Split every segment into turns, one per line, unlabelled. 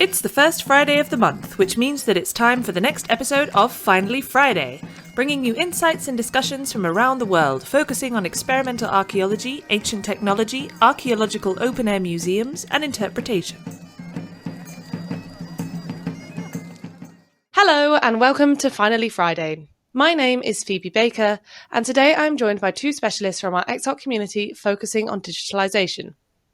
It's the first Friday of the month, which means that it's time for the next episode of Finally Friday, bringing you insights and discussions from around the world, focusing on experimental archaeology, ancient technology, archaeological open-air museums, and interpretation.
Hello and welcome to Finally Friday. My name is Phoebe Baker, and today I'm joined by two specialists from our EXARC community focusing on digitalisation.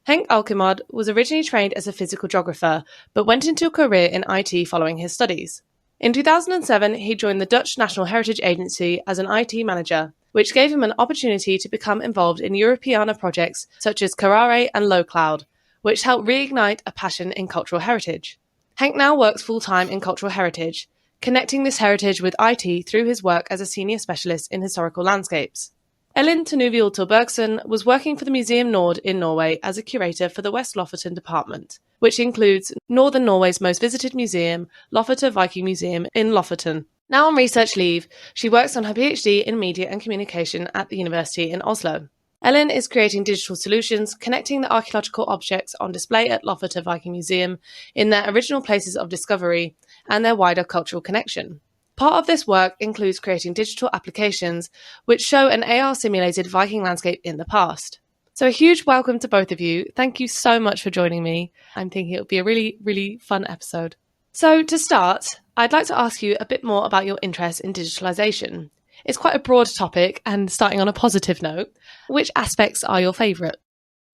Henk Alkemade was originally trained as a physical geographer, but went into a career in IT following his studies. In 2007, he joined the Dutch National Heritage Agency as an IT manager, which gave him an opportunity to become involved in Europeana projects such as Curator and Low Cloud, which helped reignite a passion in cultural heritage. Henk now works full-time in cultural heritage, connecting this heritage with IT through his work as a senior specialist in historical landscapes. Elin Tinuviel Torbergsen was working for the Museum Nord in Norway as a curator for the West Lofoten Department, which includes Northern Norway's most visited museum, Lofoten Viking Museum in Lofoten. Now on research leave, she works on her PhD in media and communication at the university in Oslo. Elin is creating digital solutions, connecting the archaeological objects on display at Lofoten Viking Museum in their original places of discovery and their wider cultural connection. Part of this work includes creating digital applications which show an AR-simulated Viking landscape in the past. So a huge welcome to both of you. Thank you so much for joining me. I'm thinking it'll be a really, really fun episode. So to start, I'd like to ask you a bit more about your interest in digitalisation. It's quite a broad topic, and starting on a positive note, which aspects are your favourite?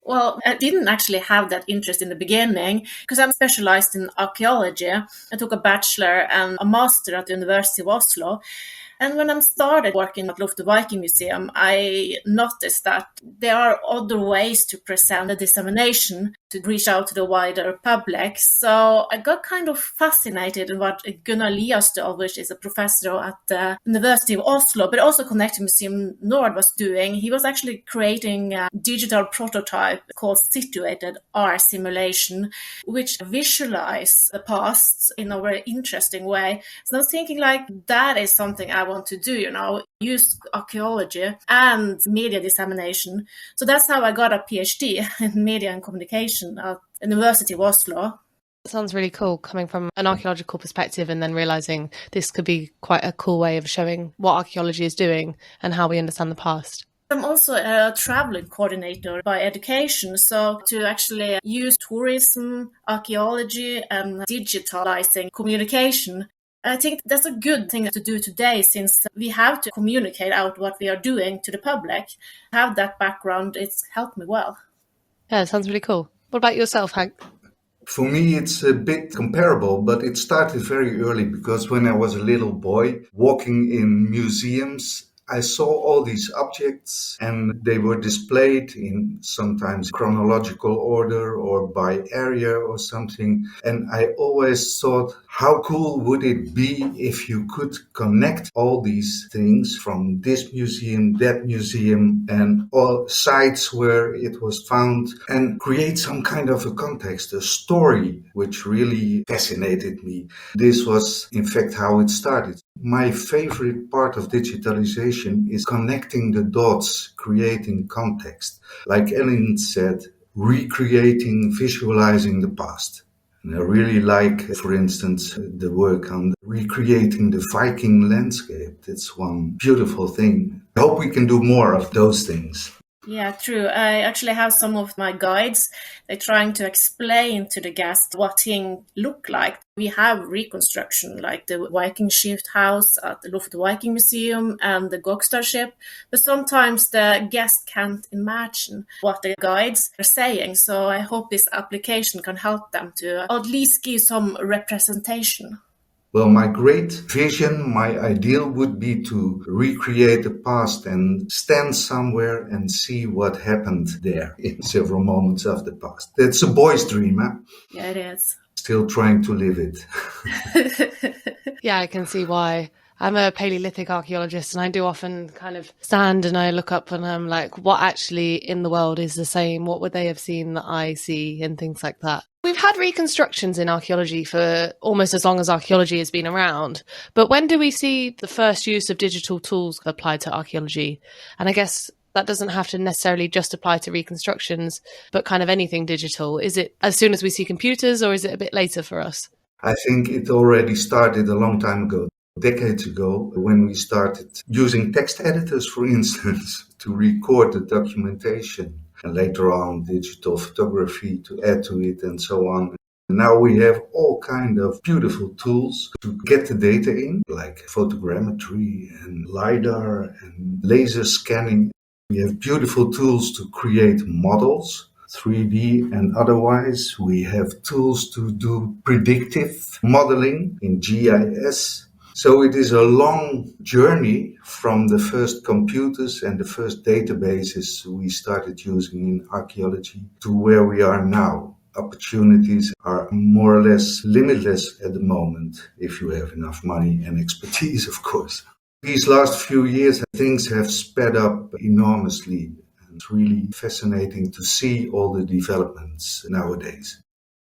Well, I didn't actually have that interest in the beginning because I'm specialized in archaeology. I took a bachelor and a master at the University of Oslo. And when I started working at Lofoten Viking Museum, I noticed that there are other ways to present the dissemination to reach out to the wider public. So I got kind of fascinated in what Gunnar Liastøl, which is a professor at the University of Oslo, but also connected Museum Nord, was doing. He was actually creating a digital prototype called situated R simulation, which visualize the past in a very interesting way. So I was thinking that is something I want to do, use archaeology and media dissemination. So that's how I got a PhD in media and communication at the University of Oslo.
That sounds really cool, coming from an archaeological perspective and then realising this could be quite a cool way of showing what archaeology is doing and how we understand the past.
I'm also a traveling coordinator by education, so to actually use tourism, archaeology and digitalizing communication. I think that's a good thing to do today, since we have to communicate out what we are doing to the public. Have that background, it's helped me well.
Yeah, it sounds really cool. What about yourself, Hank?
For me, it's a bit comparable, but it started very early because when I was a little boy, walking in museums, I saw all these objects and they were displayed in sometimes chronological order or by area or something. And I always thought, how cool would it be if you could connect all these things from this museum, that museum, and all sites where it was found, and create some kind of a context, a story, which really fascinated me. This was, in fact, how it started. My favorite part of digitalization is connecting the dots, creating context. Like Elin said, recreating, visualizing the past. And I really like, for instance, the work on recreating the Viking landscape. That's one beautiful thing. I hope we can do more of those things.
Yeah, true. I actually have some of my guides. They're trying to explain to the guests what things look like. We have reconstruction, like the Viking shift house at the Lofoten Viking Museum and the Gokstad ship. But sometimes the guest can't imagine what the guides are saying. So I hope this application can help them to at least give some representation.
Well, my great vision, my ideal would be to recreate the past and stand somewhere and see what happened there in several moments of the past. That's a boy's dream, huh?
Yeah, it is.
Still trying to live it.
Yeah, I can see why. I'm a Paleolithic archaeologist, and I do often kind of stand and I look up and I'm like, what actually in the world is the same? What would they have seen that I see, and things like that. We've had reconstructions in archaeology for almost as long as archaeology has been around. But when do we see the first use of digital tools applied to archaeology? And I guess that doesn't have to necessarily just apply to reconstructions, but kind of anything digital? Is it as soon as we see computers, or is it a bit later for us?
I think it already started a long time ago, decades ago, when we started using text editors, for instance, to record the documentation, and later on digital photography to add to it and so on. Now we have all kind of beautiful tools to get the data in, like photogrammetry and LiDAR and laser scanning. We have beautiful tools to create models, 3D and otherwise. We have tools to do predictive modeling in GIS. So it is a long journey from the first computers and the first databases we started using in archaeology to where we are now. Opportunities are more or less limitless at the moment, if you have enough money and expertise, of course. These last few years, things have sped up enormously. It's really fascinating to see all the developments nowadays.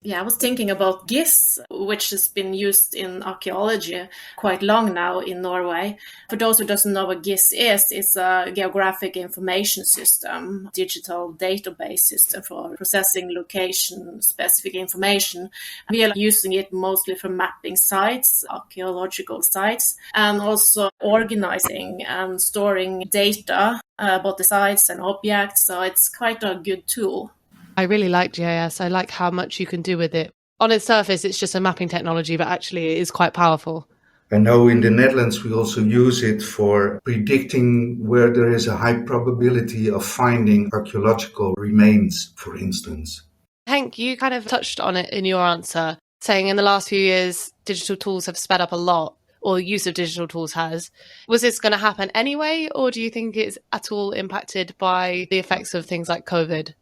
Yeah, I was thinking about GIS, which has been used in archaeology quite long now in Norway. For those who doesn't know what GIS is, it's a geographic information system, digital database system for processing location-specific information. We are using it mostly for mapping sites, archaeological sites, and also organizing and storing data about the sites and objects. So it's quite a good tool.
I really like GIS. I like how much you can do with it. On its surface, it's just a mapping technology, but actually it is quite powerful.
I know in the Netherlands we also use it for predicting where there is a high probability of finding archaeological remains, for instance.
Henk, you kind of touched on it in your answer, saying in the last few years, digital tools have sped up a lot, or use of digital tools has. Was this going to happen anyway, or do you think it's at all impacted by the effects of things like COVID?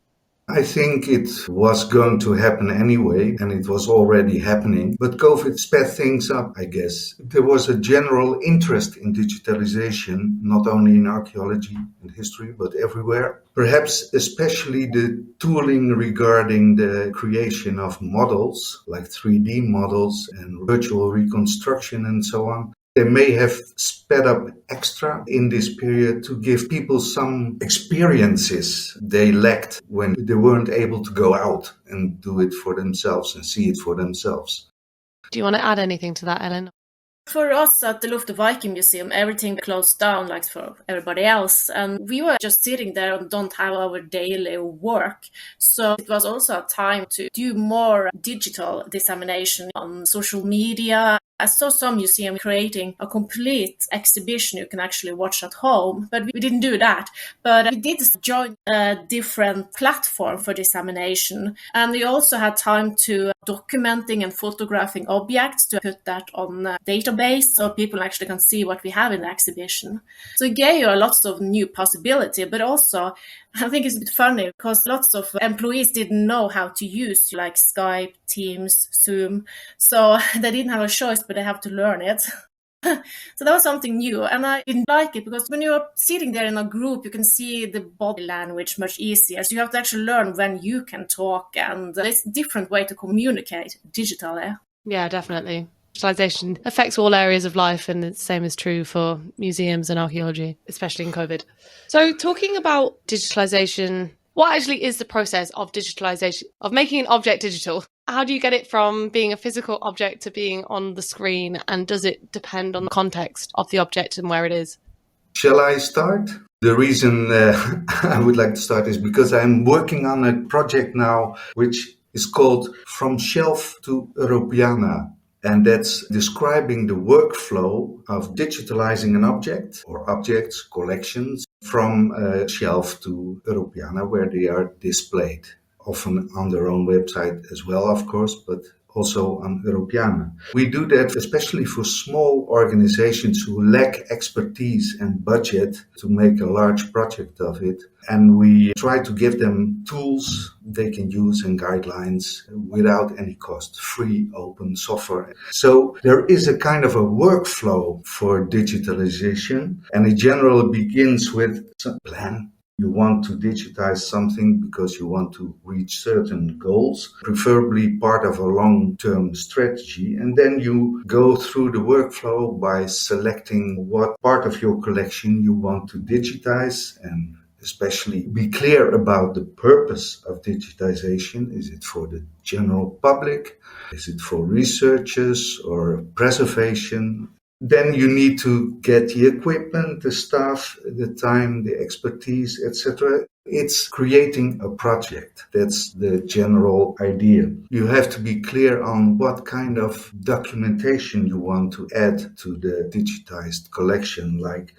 I think it was going to happen anyway, and it was already happening. But COVID sped things up, I guess. There was a general interest in digitalization, not only in archaeology and history, but everywhere. Perhaps especially the tooling regarding the creation of models, like 3D models and virtual reconstruction and so on. They may have sped up extra in this period to give people some experiences they lacked when they weren't able to go out and do it for themselves and see it for themselves.
Do you want to add anything to that, Elin?
For us at the Lufte Viking Museum, everything closed down like for everybody else. And we were just sitting there and don't have our daily work. So it was also a time to do more digital dissemination on social media. I saw some museum creating a complete exhibition you can actually watch at home, but we didn't do that. But we did join a different platform for dissemination. And we also had time to documenting and photographing objects to put that on a database so people actually can see what we have in the exhibition. So it gave you lots of new possibility, but also I think it's a bit funny because lots of employees didn't know how to use like Skype, Teams, Zoom. So they didn't have a choice, but they have to learn it. So that was something new. And I didn't like it because when you're sitting there in a group, you can see the body language much easier. So you have to actually learn when you can talk. And it's a different way to communicate digitally.
Yeah, definitely. Digitalization affects all areas of life, and the same is true for museums and archaeology, especially in COVID. So talking about digitalization, what actually is the process of digitalization, of making an object digital? How do you get it from being a physical object to being on the screen? And does it depend on the context of the object and where it is?
Shall I start? The reason I would like to start is because I'm working on a project now which is called From Shelf to Europeana. And that's describing the workflow of digitalizing an object or objects, collections, from a shelf to Europeana, where they are displayed, often on their own website as well, of course, but also on Europeana. We do that especially for small organizations who lack expertise and budget to make a large project of it. And we try to give them tools they can use and guidelines without any cost, free, open software. So there is a kind of a workflow for digitalization, and it generally begins with a plan. You want to digitize something because you want to reach certain goals, preferably part of a long-term strategy. And then you go through the workflow by selecting what part of your collection you want to digitize and especially be clear about the purpose of digitization. Is it for the general public? Is it for researchers or preservation? Then you need to get the equipment, the staff, the time, the expertise, etc. It's creating a project. That's the general idea. You have to be clear on what kind of documentation you want to add to the digitized collection, like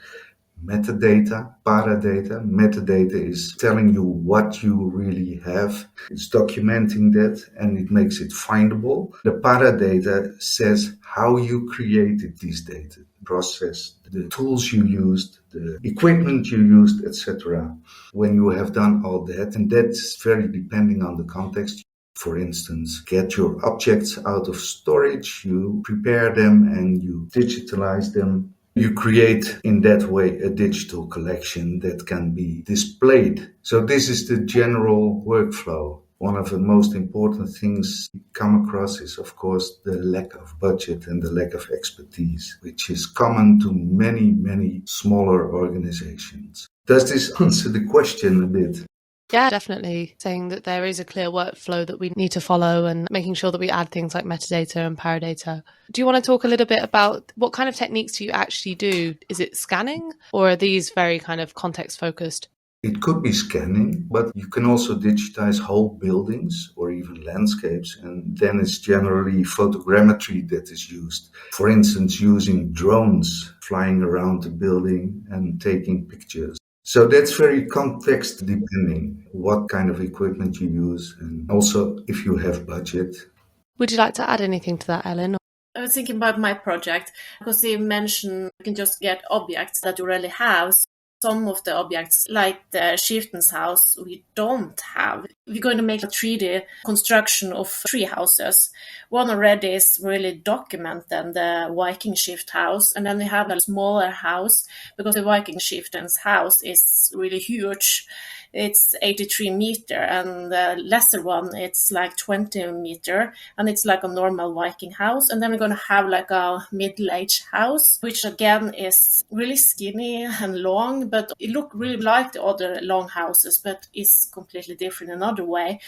metadata, paradata. Metadata is telling you what you really have. It's documenting that and it makes it findable. The paradata says how you created these data, process, the tools you used, the equipment you used, etc. When you have done all that, and that's very depending on the context. For instance, get your objects out of storage, you prepare them and you digitalize them. You create in that way a digital collection that can be displayed. So this is the general workflow. One of the most important things you come across is, of course, the lack of budget and the lack of expertise, which is common to many, many smaller organizations. Does this answer the question a bit?
Yeah, definitely. Saying that there is a clear workflow that we need to follow and making sure that we add things like metadata and paradata. Do you want to talk a little bit about what kind of techniques do you actually do? Is it scanning or are these very kind of context focused?
It could be scanning, but you can also digitize whole buildings or even landscapes, and then it's generally photogrammetry that is used. For instance, using drones flying around the building and taking pictures. So that's very context depending what kind of equipment you use and also if you have budget.
Would you like to add anything to that, Elin?
I was thinking about my project because you mentioned you can just get objects that you already have. Some of the objects, like the chieftain's house, we don't have. We're going to make a 3D construction of 3 houses. One already is really documented, the Viking chief's house, and then we have a smaller house because the Viking chieftain's house is really huge. It's 83 meter, and the lesser one, it's like 20 meter, and it's like a normal Viking house. And then we're going to have like a middle-aged house, which again is really skinny and long, but it looks really like the other long houses, but is completely different in another way.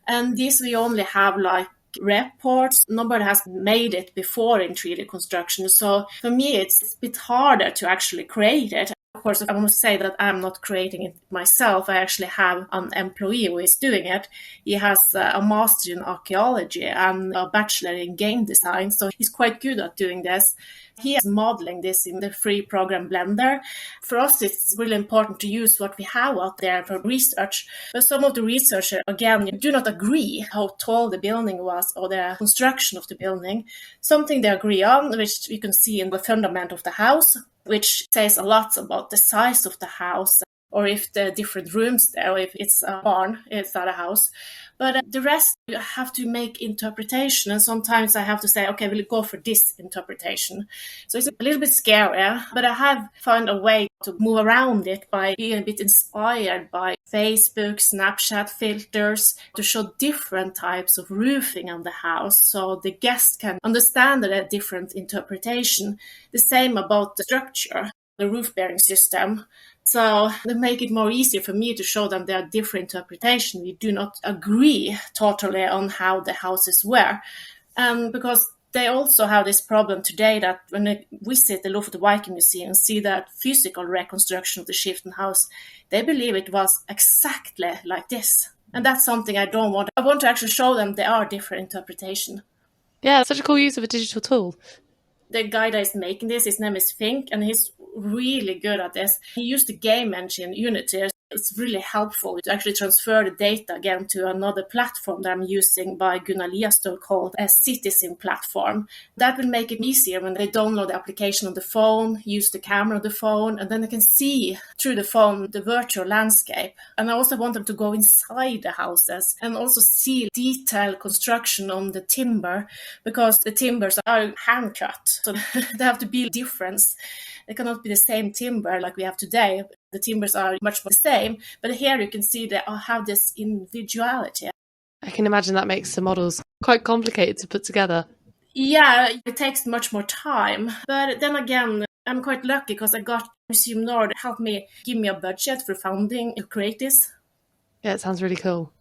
And this we only have like reports. Nobody has made it before in 3D construction. So for me, it's a bit harder to actually create it. Of course, I must say that I'm not creating it myself. I actually have an employee who is doing it. He has a master in archaeology and a bachelor in game design, so he's quite good at doing this. He is modeling this in the free program Blender. For us, it's really important to use what we have out there for research. But some of the researchers, again, do not agree how tall the building was or the construction of the building. Something they agree on, which you can see in the fundament of the house, which says a lot about the size of the house, or if the different rooms there, or if it's a barn, it's not a house. But the rest, you have to make interpretation. And sometimes I have to say, okay, we'll go for this interpretation. So it's a little bit scary, but I have found a way to move around it by being a bit inspired by Facebook, Snapchat filters to show different types of roofing on the house. So the guest can understand the different interpretation. The same about the structure, the roof bearing system. So they make it more easier for me to show them there are different interpretations. We do not agree totally on how the houses were. Because they also have this problem today that when they visit the Lofoten Viking Museum and see that physical reconstruction of the chieftain house, they believe it was exactly like this. And that's something I don't want. I want to actually show them there are different interpretations.
Yeah, such a cool use of a digital tool.
The guy that is making this, his name is Henk, and he's really good at this. He used the game engine Unity. It's really helpful to actually transfer the data again to another platform that I'm using by Gunnar Liastor called a Citizen platform. That will make it easier when they download the application on the phone, use the camera on the phone, and then they can see through the phone the virtual landscape. And I also want them to go inside the houses and also see detailed construction on the timber, because the timbers are hand cut. So they have to be different. They cannot be the same timber like we have today. The timbers are much more the same, but here you can see they have this individuality.
I can imagine that makes the models quite complicated to put together.
Yeah, it takes much more time. But then again, I'm quite lucky because I got Museum Nord helped me give me a budget for funding to create this.
Yeah, it sounds really cool.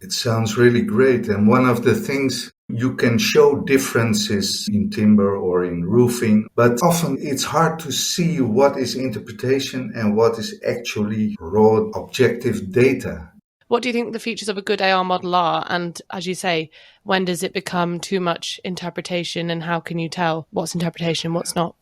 It sounds really great. And one of the things, you can show differences in timber or in roofing, but often it's hard to see what is interpretation and what is actually raw objective data.
What do you think the features of a good AR model are? And as you say, when does it become too much interpretation, and how can you tell what's interpretation, what's not?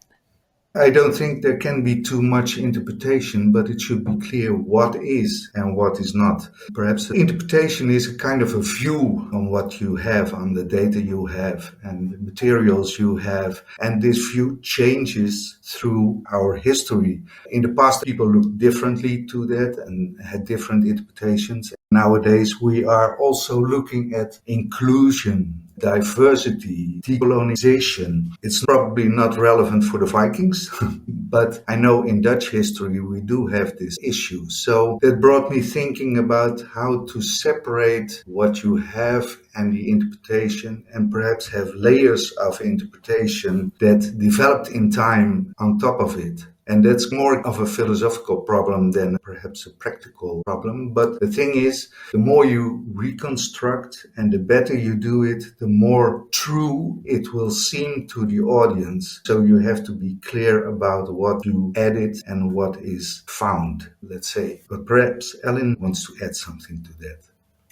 I don't think there can be too much interpretation, but it should be clear what is and what is not. Perhaps interpretation is a kind of a view on what you have, on the data you have and the materials you have. And this view changes through our history. In the past, people looked differently to that and had different interpretations. Nowadays, we are also looking at inclusion, diversity, decolonization. It's probably not relevant for the Vikings, but I know in Dutch history we do have this issue. So that brought me thinking about how to separate what you have and the interpretation, and perhaps have layers of interpretation that developed in time on top of it. And that's more of a philosophical problem than perhaps a practical problem. But the thing is, the more you reconstruct and the better you do it, the more true it will seem to the audience. So you have to be clear about what you added and what is found, let's say. But perhaps Elin wants to add something to that.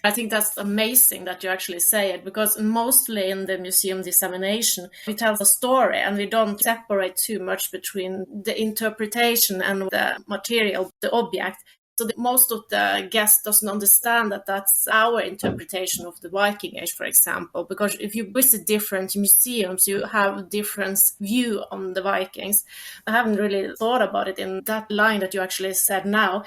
I think that's amazing that you actually say it, because mostly in the museum dissemination, we tell a story and we don't separate too much between the interpretation and the material, the object. So most of the guests doesn't understand that that's our interpretation of the Viking Age, for example, because if you visit different museums, you have a different view on the Vikings. I haven't really thought about it in that line that you actually said now.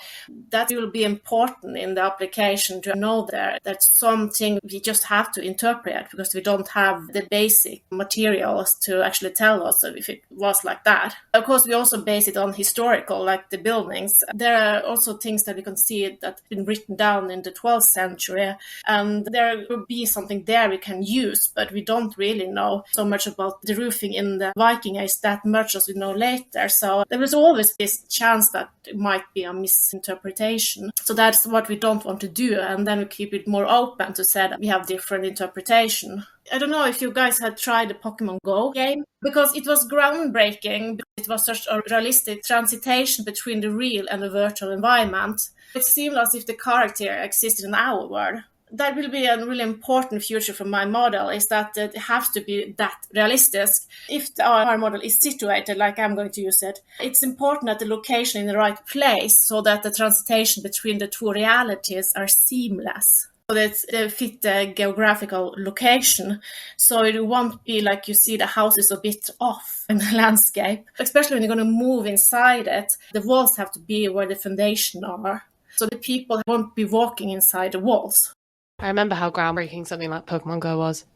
That will be important in the application to know that's something we just have to interpret because we don't have the basic materials to actually tell us if it was like that. Of course, we also base it on historical, like the buildings. There are also things that we can see that's been written down in the 12th century, and there will be something there we can use, but we don't really know so much about the roofing in the Viking Age that much as we know later. So there is always this chance that it might be a misinterpretation. So that's what we don't want to do, and then we keep it more open to say that we have different interpretation. I don't know if you guys had tried the Pokemon Go game, because it was groundbreaking. It was such a realistic transition between the real and the virtual environment. It seemed as if the character existed in our world. That will be a really important feature for my model, is that it has to be that realistic. If our model is situated like I'm going to use it, it's important that the location in the right place so that the transition between the two realities are seamless. So that they fit the geographical location. So it won't be like you see the house is a bit off in the landscape, especially when you're going to move inside it. The walls have to be where the foundation are. So the people won't be walking inside the walls.
I remember how groundbreaking something like Pokemon Go was.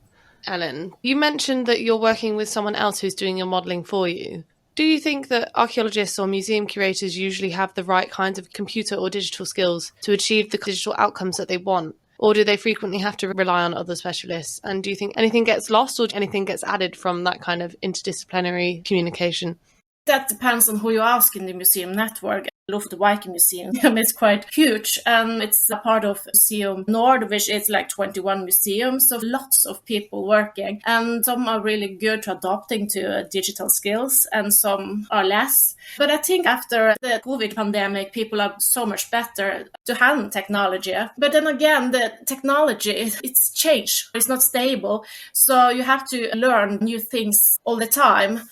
Ellen, you mentioned that you're working with someone else who's doing your modelling for you. Do you think that archaeologists or museum curators usually have the right kinds of computer or digital skills to achieve the digital outcomes that they want? Or do they frequently have to rely on other specialists? And do you think anything gets lost or anything gets added from that kind of interdisciplinary communication?
That depends on who you ask in the museum network. Lofoten Viking Museum is quite huge, and it's a part of Museum Nord, which is like 21 museums, so lots of people working, and some are really good to adapting to digital skills and some are less. But I think after the COVID pandemic, people are so much better to handle technology. But then again, the technology, it's changed. It's not stable. So you have to learn new things all the time.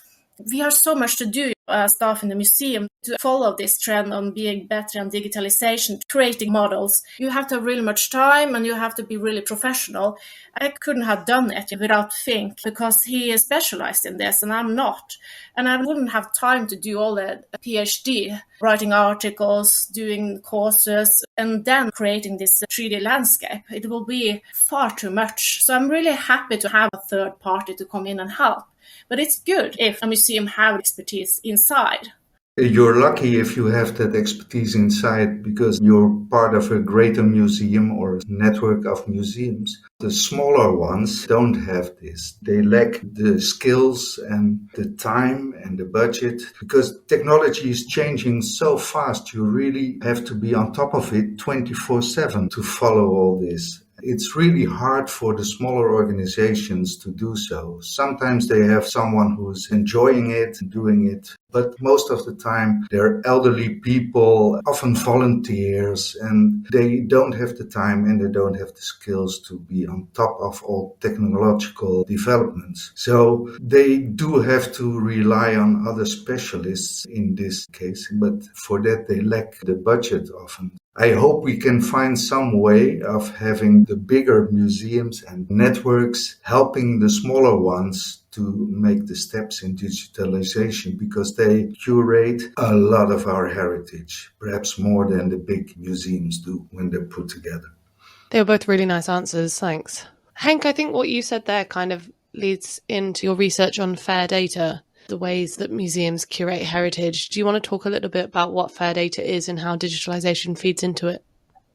We have so much to do as staff in the museum to follow this trend on being better on digitalisation, creating models. You have to have really much time and you have to be really professional. I couldn't have done it without Fink because he is specialised in this and I'm not. And I wouldn't have time to do all the PhD, writing articles, doing courses, and then creating this 3D landscape. It will be far too much. So I'm really happy to have a third party to come in and help. But it's good if a museum has expertise inside.
You're lucky if you have that expertise inside because you're part of a greater museum or network of museums. The smaller ones don't have this. They lack the skills and the time and the budget because technology is changing so fast. You really have to be on top of it 24/7 to follow all this. It's really hard for the smaller organizations to do so. Sometimes they have someone who's enjoying it, doing it, but most of the time they're elderly people, often volunteers, and they don't have the time and they don't have the skills to be on top of all technological developments. So they do have to rely on other specialists in this case, but for that they lack the budget often. I hope we can find some way of having the bigger museums and networks helping the smaller ones to make the steps in digitalization because they curate a lot of our heritage, perhaps more than the big museums do when they're put together.
They were both really nice answers, thanks. Henk, I think what you said there kind of leads into your research on fair data, the ways that museums curate heritage. Do you want to talk a little bit about what fair data is and how digitalization feeds into it?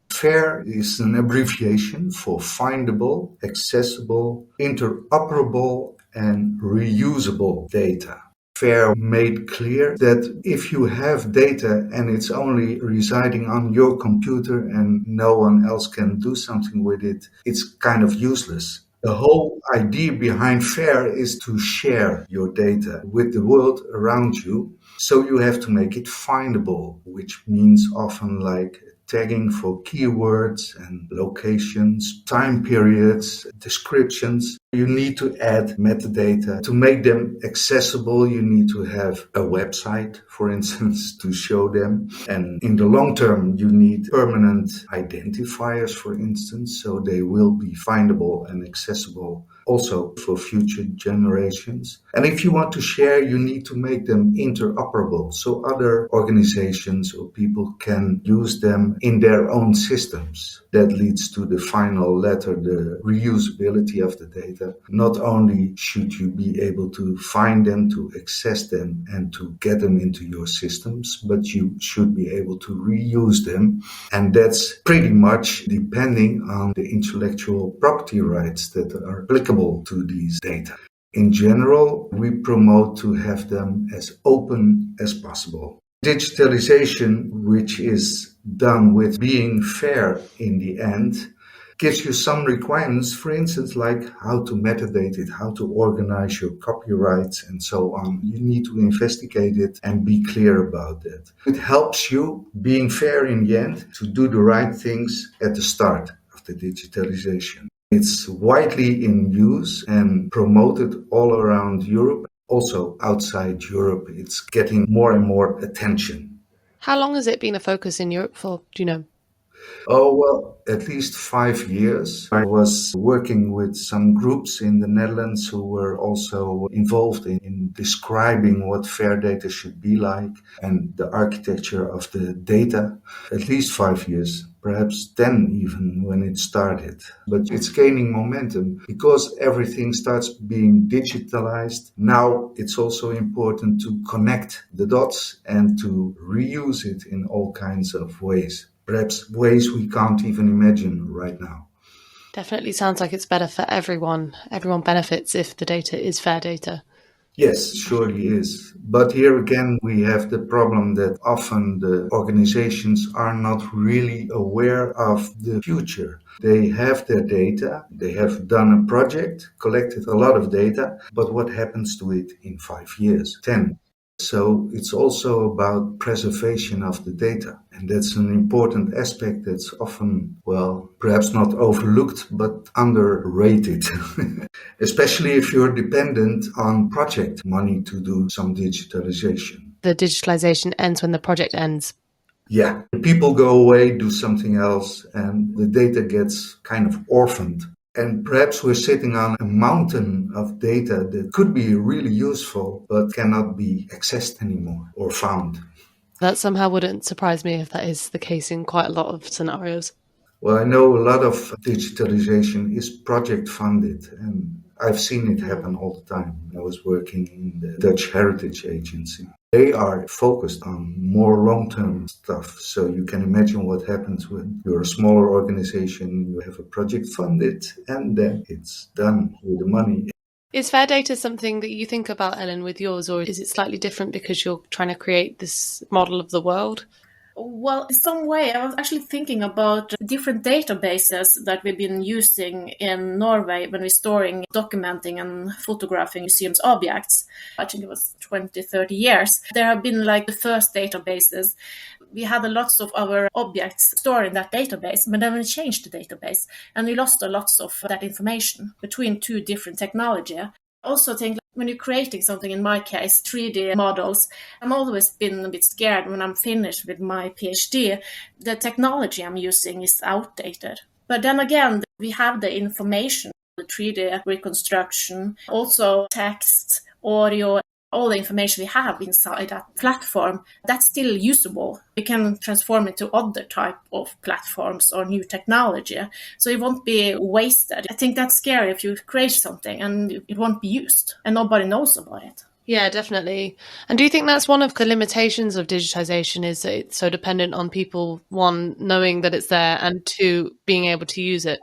FAIR is an abbreviation for findable, accessible, interoperable, and reusable data. FAIR made clear that if you have data and it's only residing on your computer and no one else can do something with it, it's kind of useless. The whole idea behind FAIR is to share your data with the world around you. So you have to make it findable, which means often like tagging for keywords and locations, time periods, descriptions. You need to add metadata. To make them accessible, you need to have a website, for instance, to show them. And in the long term, you need permanent identifiers, for instance, so they will be findable and accessible also for future generations. And if you want to share, you need to make them interoperable so other organizations or people can use them in their own systems. That leads to the final letter, the reusability of the data. Not only should you be able to find them, to access them, and to get them into your systems, but you should be able to reuse them. And that's pretty much depending on the intellectual property rights that are applicable to these data. In general, we promote to have them as open as possible. Digitalization, which is done with being fair in the end, gives you some requirements, for instance, like how to metadate it, how to organize your copyrights and so on. You need to investigate it and be clear about that. It helps you, being fair in the end, to do the right things at the start of the digitalization. It's widely in use and promoted all around Europe. Also outside Europe, it's getting more and more attention.
How long has it been a focus in Europe for, do you know?
Oh, well, at least 5 years. I was working with some groups in the Netherlands who were also involved in describing what fair data should be like and the architecture of the data. At least 5 years, perhaps 10 even when it started. But it's gaining momentum because everything starts being digitalized. Now it's also important to connect the dots and to reuse it in all kinds of ways. Perhaps ways we can't even imagine right now.
Definitely sounds like it's better for everyone. Everyone benefits if the data is fair data.
Yes, surely is. But here again, we have the problem that often the organizations are not really aware of the future. They have their data, they have done a project, collected a lot of data, but what happens to it in 5 years, 10? So it's also about preservation of the data. And that's an important aspect that's often, well, perhaps not overlooked, but underrated. Especially if you're dependent on project money to do some digitalization.
The digitalization ends when the project ends.
Yeah, people go away, do something else, and the data gets kind of orphaned. And perhaps we're sitting on a mountain of data that could be really useful, but cannot be accessed anymore or found.
That somehow wouldn't surprise me if that is the case in quite a lot of scenarios.
Well, I know a lot of digitalization is project funded, and I've seen it happen all the time. I was working in the Dutch Heritage Agency. They are focused on more long-term stuff. So you can imagine what happens when you're a smaller organization, you have a project funded, and then it's done with the money.
Is fair data something that you think about, Ellen, with yours, or is it slightly different because you're trying to create this model of the world?
Well, in some way, I was actually thinking about different databases that we've been using in Norway when we're storing, documenting and photographing museums objects. I think it was 20, 30 years. There have been like the first databases. We had lots of our objects stored in that database, but then we changed the database and we lost a lot of that information between two different technology. I also think when you're creating something, in my case, 3D models, I'm always been a bit scared when I'm finished with my PhD. The technology I'm using is outdated. But then again, we have the information, the 3D reconstruction, also text, audio, all the information we have inside that platform, that's still usable. We can transform it to other type of platforms or new technology. So it won't be wasted. I think that's scary if you create something and it won't be used and nobody knows about it.
Yeah, definitely. And do you think that's one of the limitations of digitization, is that it's so dependent on people, one, knowing that it's there, and two, being able to use it?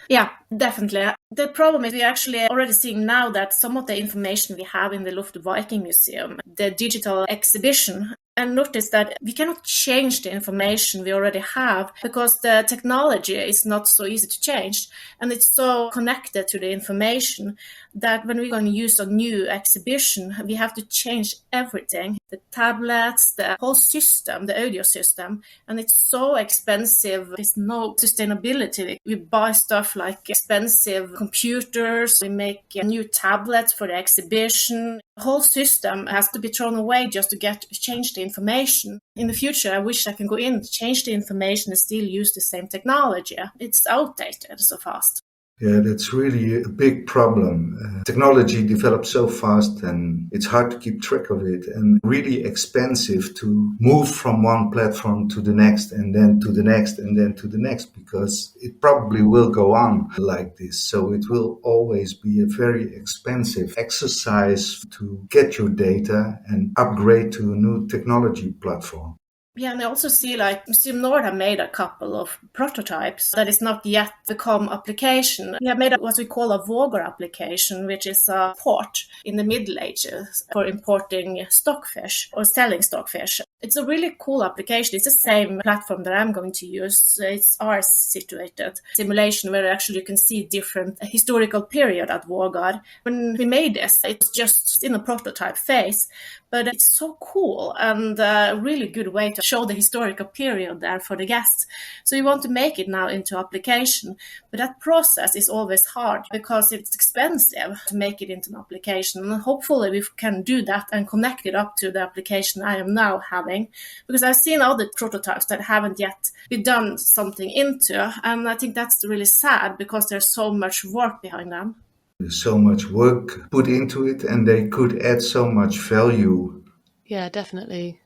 Yeah, definitely. The problem is we're actually already seeing now that some of the information we have in the Lofoten Viking Museum, the digital exhibition, and notice that we cannot change the information we already have because the technology is not so easy to change. And it's so connected to the information that when we're going to use a new exhibition, we have to change everything. The tablets, the whole system, the audio system. And it's so expensive. There's no sustainability. We buy stuff like expensive computers. We make new tablets for the exhibition. The whole system has to be thrown away just to change the information. In the future, I wish I can go in, change the information and still use the same technology. It's outdated so fast.
Yeah, that's really a big problem. Technology develops so fast and it's hard to keep track of it, and really expensive to move from one platform to the next and then to the next and then to the next, because it probably will go on like this. So it will always be a very expensive exercise to get your data and upgrade to a new technology platform.
Yeah, and I also see like Museum Nord have made a couple of prototypes that is not yet become application. We have made what we call a Vågar application, which is a port in the Middle Ages for importing stockfish or selling stockfish. It's a really cool application. It's the same platform that I'm going to use. It's ours situated simulation where actually you can see different historical period at Vågar. When we made this, it was just in a prototype phase, but it's so cool and a really good way to show the historical period there for the guests. So we want to make it now into application, but that process is always hard because it's expensive to make it into an application. And hopefully we can do that and connect it up to the application I am now having, because I've seen other prototypes that haven't yet been done something into, and I think that's really sad because there's so much work behind them.
There's so much work put into it and they could add so much value.
Yeah, definitely.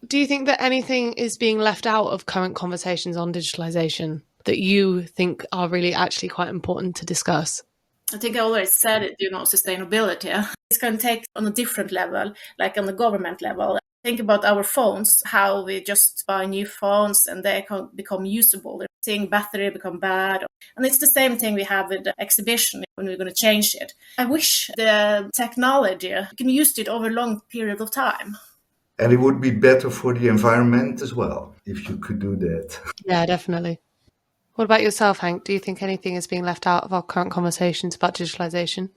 Do you think that anything is being left out of current conversations on digitalization that you think are really actually quite important to discuss?
I think I already said it, sustainability. It's going to take on a different level, like on the government level. Think about our phones, how we just buy new phones and they can become usable. They're seeing battery become bad. And it's the same thing we have with the exhibition when we're going to change it. I wish the technology can be used it over a long period of time.
And it would be better for the environment as well, if you could do that.
Yeah, definitely. What about yourself, Henk? Do you think anything is being left out of our current conversations about digitalization?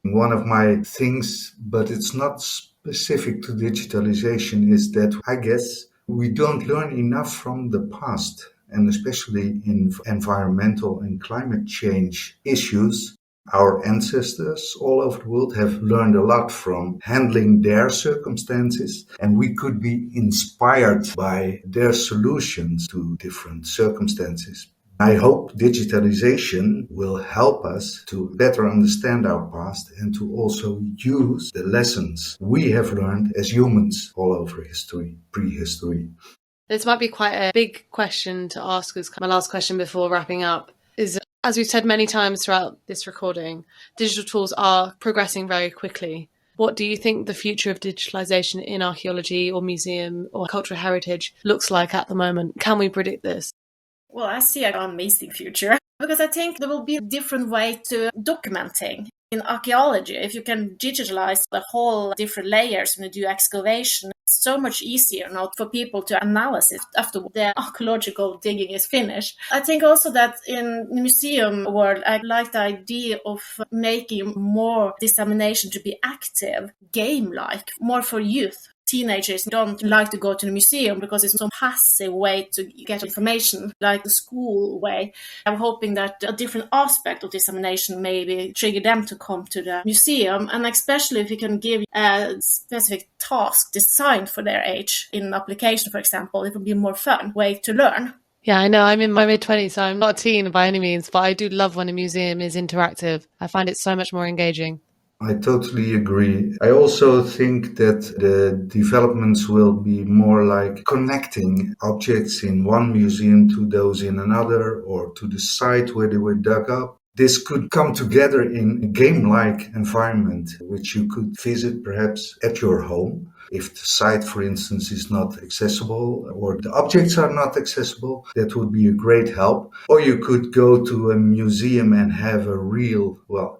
One of my things, but it's not specific to digitalization, is that I guess we don't learn enough from the past, and especially in environmental and climate change issues. Our ancestors all over the world have learned a lot from handling their circumstances, and we could be inspired by their solutions to different circumstances. I hope digitalization will help us to better understand our past and to also use the lessons we have learned as humans all over history, prehistory.
This might be quite a big question to ask as my last question before wrapping up. Is, as we've said many times throughout this recording, digital tools are progressing very quickly. What do you think the future of digitalisation in archaeology or museum or cultural heritage looks like at the moment? Can we predict this?
Well, I see an amazing future because I think there will be a different way to documenting. In archaeology, if you can digitalize the whole different layers when you do excavation, it's so much easier now for people to analyze it after the archaeological digging is finished. I think also that in the museum world, I like the idea of making more dissemination to be active, game-like, more for youth. Teenagers don't like to go to the museum because it's a passive way to get information, like the school way. I'm hoping that a different aspect of dissemination maybe trigger them to come to the museum, and especially if we can give a specific task designed for their age in an application, for example, it would be a more fun way to learn.
Yeah, I know. I'm in my mid-20s, so I'm not a teen by any means, but I do love when a museum is interactive. I find it so much more engaging.
I totally agree. I also think that the developments will be more like connecting objects in one museum to those in another, or to the site where they were dug up. This could come together in a game-like environment, which you could visit perhaps at your home. If the site, for instance, is not accessible or the objects are not accessible, that would be a great help. Or you could go to a museum and have a real,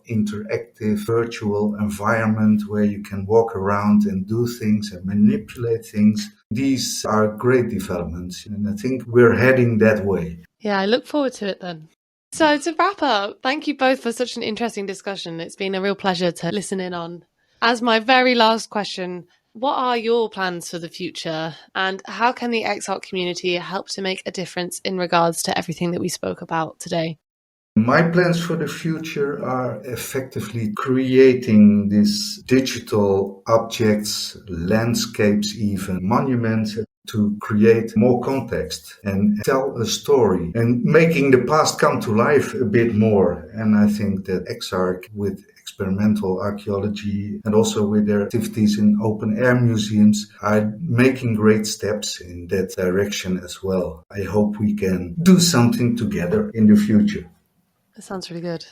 interactive virtual environment where you can walk around and do things and manipulate things. These are great developments, and I think we're heading that way.
Yeah, I look forward to it then. So to wrap up, thank you both for such an interesting discussion. It's been a real pleasure to listen in on. As my very last question, what are your plans for the future, and how can the EXARC community help to make a difference in regards to everything that we spoke about today?
My plans for the future are effectively creating these digital objects, landscapes, even monuments, to create more context and tell a story and making the past come to life a bit more. And I think that EXARC, with experimental archaeology and also with their activities in open air museums, are making great steps in that direction as well. I hope we can do something together in the future.
That sounds really good.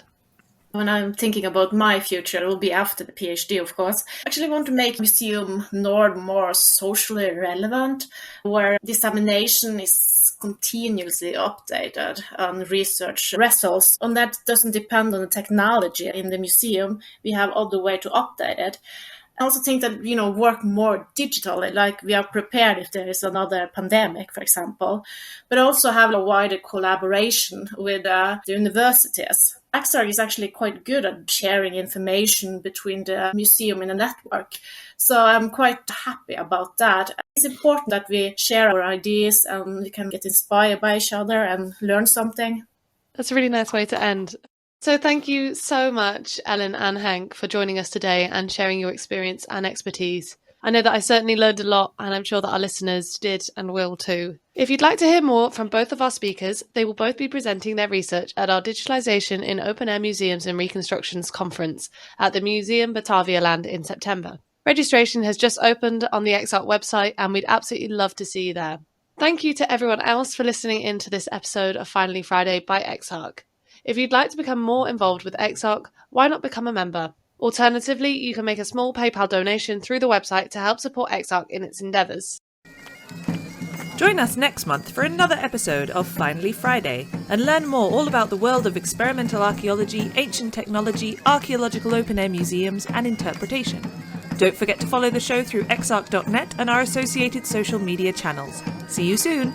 When I'm thinking about my future, it will be after the PhD, of course. I actually want to make Museum Nord more socially relevant, where dissemination is continuously updated and research results. And that doesn't depend on the technology in the museum. We have other way to update it. I also think that, work more digitally, like we are prepared if there is another pandemic, for example, but also have a wider collaboration with the universities. EXARC is actually quite good at sharing information between the museum and the network. So I'm quite happy about that. It's important that we share our ideas and we can get inspired by each other and learn something.
That's a really nice way to end. So thank you so much, Elin and Henk, for joining us today and sharing your experience and expertise. I know that I certainly learned a lot, and I'm sure that our listeners did and will too. If you'd like to hear more from both of our speakers, they will both be presenting their research at our Digitalisation in Open Air Museums and Reconstructions conference at the Museum Batavia Land in September. Registration has just opened on the EXARC website, and we'd absolutely love to see you there. Thank you to everyone else for listening in to this episode of Finally Friday by EXARC. If you'd like to become more involved with EXARC, why not become a member? Alternatively, you can make a small PayPal donation through the website to help support EXARC in its endeavours.
Join us next month for another episode of Finally Friday and learn more all about the world of experimental archaeology, ancient technology, archaeological open-air museums and interpretation. Don't forget to follow the show through exarc.net and our associated social media channels. See you soon!